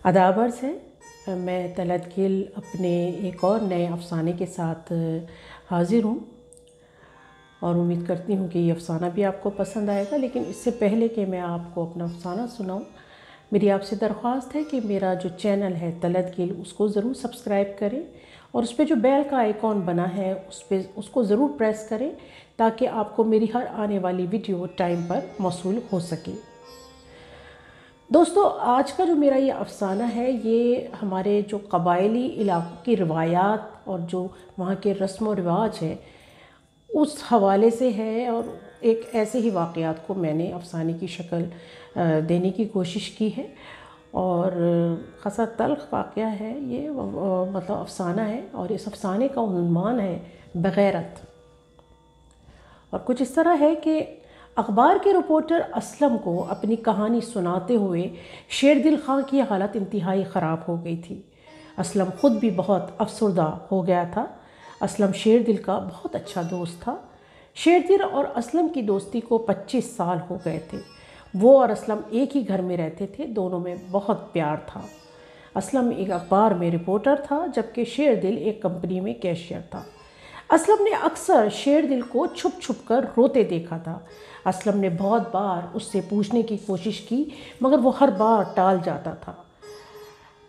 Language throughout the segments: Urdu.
آداب عرض ہے، میں طلعت گل اپنے ایک اور نئے افسانے کے ساتھ حاضر ہوں اور امید کرتی ہوں کہ یہ افسانہ بھی آپ کو پسند آئے گا۔ لیکن اس سے پہلے کہ میں آپ کو اپنا افسانہ سناؤں، میری آپ سے درخواست ہے کہ میرا جو چینل ہے طلعت گل اس کو ضرور سبسکرائب کریں اور اس پہ جو بیل کا آئیکن بنا ہے اس کو ضرور پریس کریں تاکہ آپ کو میری ہر آنے والی ویڈیو ٹائم پر موصول ہو سکے۔ دوستو، آج کا جو میرا یہ افسانہ ہے یہ ہمارے جو قبائلی علاقوں کی روایات اور جو وہاں کے رسم و رواج ہے اس حوالے سے ہے، اور ایک ایسے ہی واقعات کو میں نے افسانے کی شکل دینے کی کوشش کی ہے، اور خاصا تلخ واقعہ ہے یہ، مطلب افسانہ ہے، اور اس افسانے کا عنوان ہے بغیرت۔ اور کچھ اس طرح ہے کہ اخبار کے رپورٹر اسلم کو اپنی کہانی سناتے ہوئے شیردل خان کی حالت انتہائی خراب ہو گئی تھی۔ اسلم خود بھی بہت افسردہ ہو گیا تھا۔ اسلم شیردل کا بہت اچھا دوست تھا۔ شیردل اور اسلم کی دوستی کو 25 سال ہو گئے تھے۔ وہ اور اسلم ایک ہی گھر میں رہتے تھے، دونوں میں بہت پیار تھا۔ اسلم ایک اخبار میں رپورٹر تھا جبکہ شیردل ایک کمپنی میں کیشیئر تھا۔ اسلم نے اکثر شیردل کو چھپ چھپ کر روتے دیکھا تھا۔ اسلم نے بہت بار اس سے پوچھنے کی کوشش کی مگر وہ ہر بار ٹال جاتا تھا۔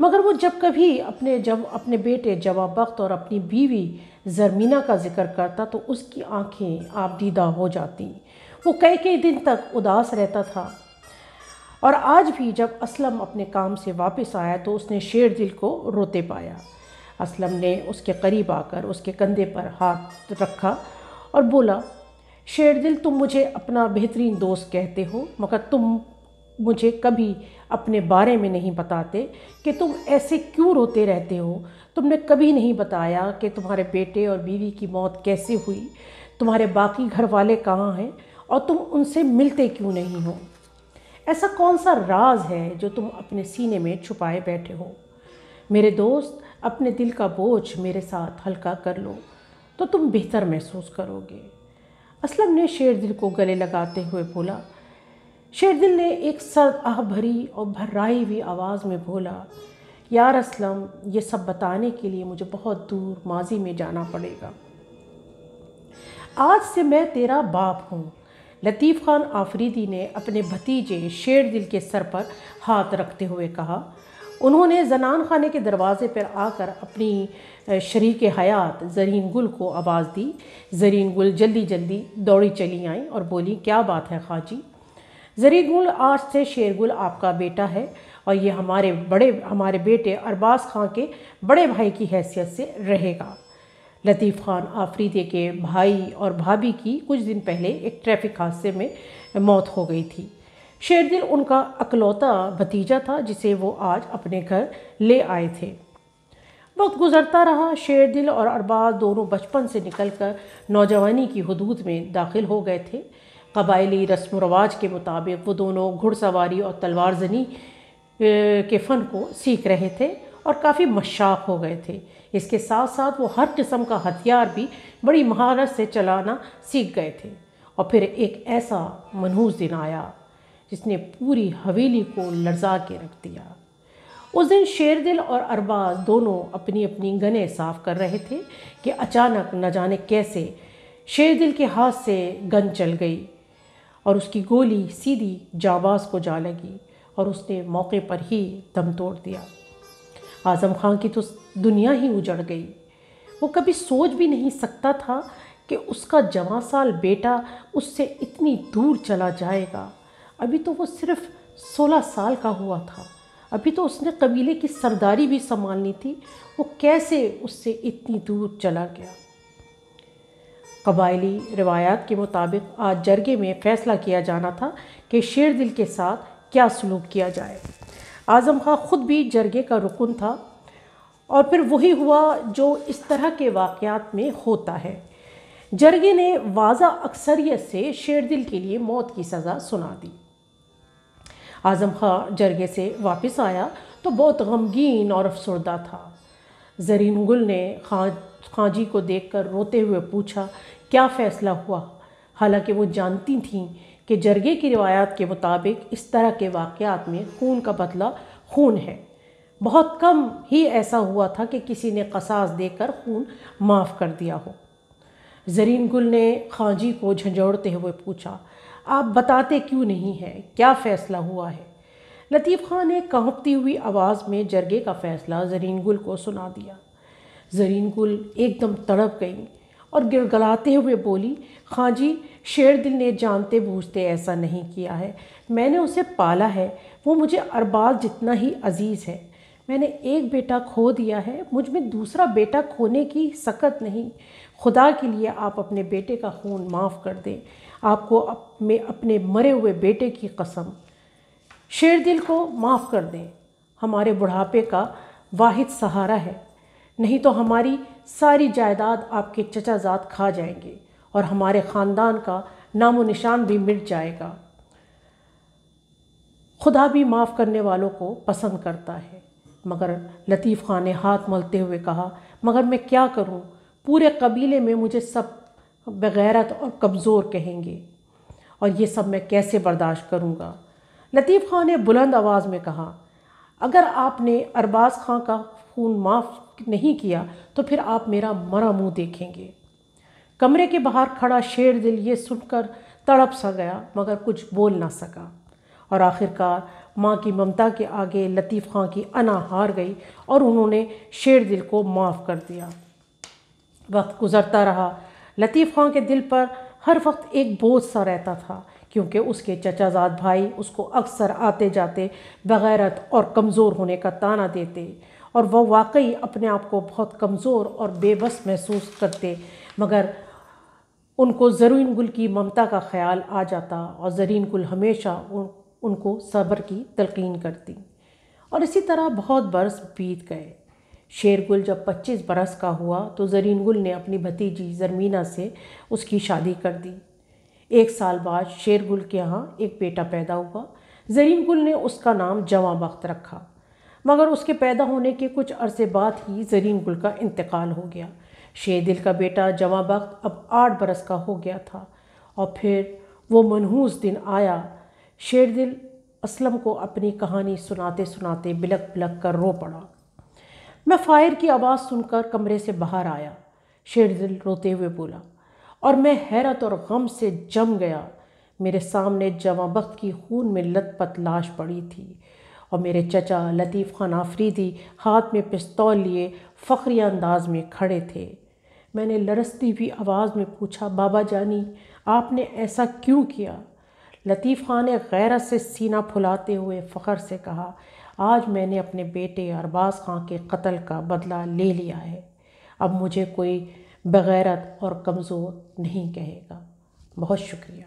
مگر وہ جب کبھی اپنے بیٹے جواب بخت اور اپنی بیوی زرمینہ کا ذکر کرتا تو اس کی آنکھیں آب دیدہ ہو جاتی۔ وہ کئی دن تک اداس رہتا تھا، اور آج بھی جب اسلم اپنے کام سے واپس آیا تو اس نے شیردل کو روتے پایا۔ اسلم نے اس کے قریب آ کر اس کے کندھے پر ہاتھ رکھا اور بولا، شیردل، تم مجھے اپنا بہترین دوست کہتے ہو مگر تم مجھے کبھی اپنے بارے میں نہیں بتاتے کہ تم ایسے کیوں روتے رہتے ہو۔ تم نے کبھی نہیں بتایا کہ تمہارے بیٹے اور بیوی کی موت کیسے ہوئی، تمہارے باقی گھر والے کہاں ہیں، اور تم ان سے ملتے کیوں نہیں ہو۔ ایسا کون سا راز ہے جو تم اپنے سینے میں چھپائے بیٹھے ہو؟ میرے دوست، اپنے دل کا بوجھ میرے ساتھ ہلکا کر لو تو تم بہتر محسوس کرو گے۔ اسلم نے شیردل کو گلے لگاتے ہوئے بولا۔ شیردل نے ایک سرد آہ بھری اور بھرائی ہوئی آواز میں بولا، یار اسلم، یہ سب بتانے کے لیے مجھے بہت دور ماضی میں جانا پڑے گا۔ آج سے میں تیرا باپ ہوں۔ لطیف خان آفریدی نے اپنے بھتیجے شیردل کے سر پر ہاتھ رکھتے ہوئے کہا۔ انہوں نے زنان خانے کے دروازے پر آ کر اپنی شریک حیات زرین گل کو آواز دی۔ زرین گل جلدی دوڑی چلی آئیں اور بولی، کیا بات ہے خواجی؟ زرین گل، آج سے شیرگل آپ کا بیٹا ہے اور یہ ہمارے بیٹے ارباز خان کے بڑے بھائی کی حیثیت سے رہے گا۔ لطیف خان آفریدی کے بھائی اور بھابھی کی کچھ دن پہلے ایک ٹریفک حادثے میں موت ہو گئی تھی۔ شیردل ان کا اکلوتا بھتیجا تھا جسے وہ آج اپنے گھر لے آئے تھے۔ وقت گزرتا رہا، شیردل اور ارباز دونوں بچپن سے نکل کر نوجوانی کی حدود میں داخل ہو گئے تھے۔ قبائلی رسم و رواج کے مطابق وہ دونوں گھڑ سواری اور تلوار زنی کے فن کو سیکھ رہے تھے اور کافی مشاق ہو گئے تھے۔ اس کے ساتھ ساتھ وہ ہر قسم کا ہتھیار بھی بڑی مہارت سے چلانا سیکھ گئے تھے۔ اور پھر ایک ایسا منحوس دن آیا جس نے پوری حویلی کو لرزا کے رکھ دیا۔ اس دن شیردل اور ارباز دونوں اپنی گنیں صاف کر رہے تھے کہ اچانک نہ جانے کیسے شیردل کے ہاتھ سے گن چل گئی اور اس کی گولی سیدھی جانباز کو جا لگی اور اس نے موقع پر ہی دم توڑ دیا۔ اعظم خان کی تو دنیا ہی اجڑ گئی۔ وہ کبھی سوچ بھی نہیں سکتا تھا کہ اس کا جوان سال بیٹا اس سے اتنی دور چلا جائے گا۔ ابھی تو وہ صرف 16 سال کا ہوا تھا۔ ابھی تو اس نے قبیلے کی سرداری بھی سنبھالنی تھی۔ وہ کیسے اس سے اتنی دور چلا گیا؟ قبائلی روایات کے مطابق آج جرگے میں فیصلہ کیا جانا تھا کہ شیردل کے ساتھ کیا سلوک کیا جائے۔ اعظم خان خود بھی جرگے کا رکن تھا، اور پھر وہی ہوا جو اس طرح کے واقعات میں ہوتا ہے۔ جرگے نے واضح اکثریت سے شیردل کے لیے موت کی سزا سنا دی۔ اعظم خان جرگے سے واپس آیا تو بہت غمگین اور افسردہ تھا۔ زرین گل نے خان جی کو دیکھ کر روتے ہوئے پوچھا، کیا فیصلہ ہوا؟ حالانکہ وہ جانتی تھیں کہ جرگے کی روایات کے مطابق اس طرح کے واقعات میں خون کا بدلہ خون ہے۔ بہت کم ہی ایسا ہوا تھا کہ کسی نے قصاص دے کر خون معاف کر دیا ہو۔ زرین گل نے خاں جی کو جھنجھوڑتے ہوئے پوچھا، آپ بتاتے کیوں نہیں ہیں؟ کیا فیصلہ ہوا ہے؟ لطیف خاں نے کانپتی ہوئی آواز میں جرگے کا فیصلہ زرین گل کو سنا دیا۔ زرین گل ایک دم تڑپ گئیں اور گڑگڑاتے ہوئے بولی، خاں جی، شیر دل نے جانتے بوجھتے ایسا نہیں کیا ہے۔ میں نے اسے پالا ہے، وہ مجھے ارباز جتنا ہی عزیز ہے۔ میں نے ایک بیٹا کھو دیا ہے، مجھ میں دوسرا بیٹا کھونے کی سکت نہیں۔ خدا کے لیے آپ اپنے بیٹے کا خون معاف کر دیں، آپ کو اپنے مرے ہوئے بیٹے کی قسم۔ شیر دل کو معاف کر دیں، ہمارے بڑھاپے کا واحد سہارا ہے، نہیں تو ہماری ساری جائیداد آپ کے چچا زاد کھا جائیں گے اور ہمارے خاندان کا نام و نشان بھی مٹ جائے گا۔ خدا بھی معاف کرنے والوں کو پسند کرتا ہے۔ مگر لطیف خاں نے ہاتھ ملتے ہوئے کہا، مگر میں کیا کروں؟ پورے قبیلے میں مجھے سب بغیرت اور کمزور کہیں گے، اور یہ سب میں کیسے برداشت کروں گا؟ لطیف خاں نے بلند آواز میں کہا، اگر آپ نے ارباز خاں کا خون معاف نہیں کیا تو پھر آپ میرا مرا منہ دیکھیں گے۔ کمرے کے باہر کھڑا شیر دل یہ سن کر تڑپ سا گیا، مگر کچھ بول نہ سکا، اور آخرکار ماں کی ممتا کے آگے لطیف خاں کی انا ہار گئی اور انہوں نے شیر دل کو معاف کر دیا۔ وقت گزرتا رہا، لطیف خاں کے دل پر ہر وقت ایک بوجھ سا رہتا تھا، کیونکہ اس کے چچا زاد بھائی اس کو اکثر آتے جاتے بغیرت اور کمزور ہونے کا طعنہ دیتے، اور وہ واقعی اپنے آپ کو بہت کمزور اور بے بس محسوس کرتے، مگر ان کو زرین گل کی ممتا کا خیال آ جاتا اور زرین گل ہمیشہ ان کو صبر کی تلقین کرتی، اور اسی طرح بہت برس بیت گئے۔ شیر گل جب 25 برس کا ہوا تو زرین گل نے اپنی بھتیجی زرمینہ سے اس کی شادی کر دی۔ 1 سال بعد شیر گل کے ہاں ایک بیٹا پیدا ہوا۔ زرین گل نے اس کا نام جواں بخت رکھا، مگر اس کے پیدا ہونے کے کچھ عرصے بعد ہی زرین گل کا انتقال ہو گیا۔ شیر دل کا بیٹا جواں بخت اب 8 برس کا ہو گیا تھا، اور پھر وہ منحوس دن آیا۔ شیر دل اسلم کو اپنی کہانی سناتے سناتے بلک بلک کر رو پڑا۔ میں فائر کی آواز سن کر کمرے سے باہر آیا، شیر دل روتے ہوئے بولا، اور میں حیرت اور غم سے جم گیا۔ میرے سامنے جواں بخت کی خون میں لت پت لاش پڑی تھی، اور میرے چچا لطیف خان آفریدی ہاتھ میں پستول لیے فخریہ انداز میں کھڑے تھے۔ میں نے لرزتی ہوئی آواز میں پوچھا، بابا جانی، آپ نے ایسا کیوں کیا؟ لطیف خان نے غیرت سے سینہ پھلاتے ہوئے فخر سے کہا، آج میں نے اپنے بیٹے ارباز خان کے قتل کا بدلہ لے لیا ہے، اب مجھے کوئی بغیرت اور کمزور نہیں کہے گا۔ بہت شکریہ۔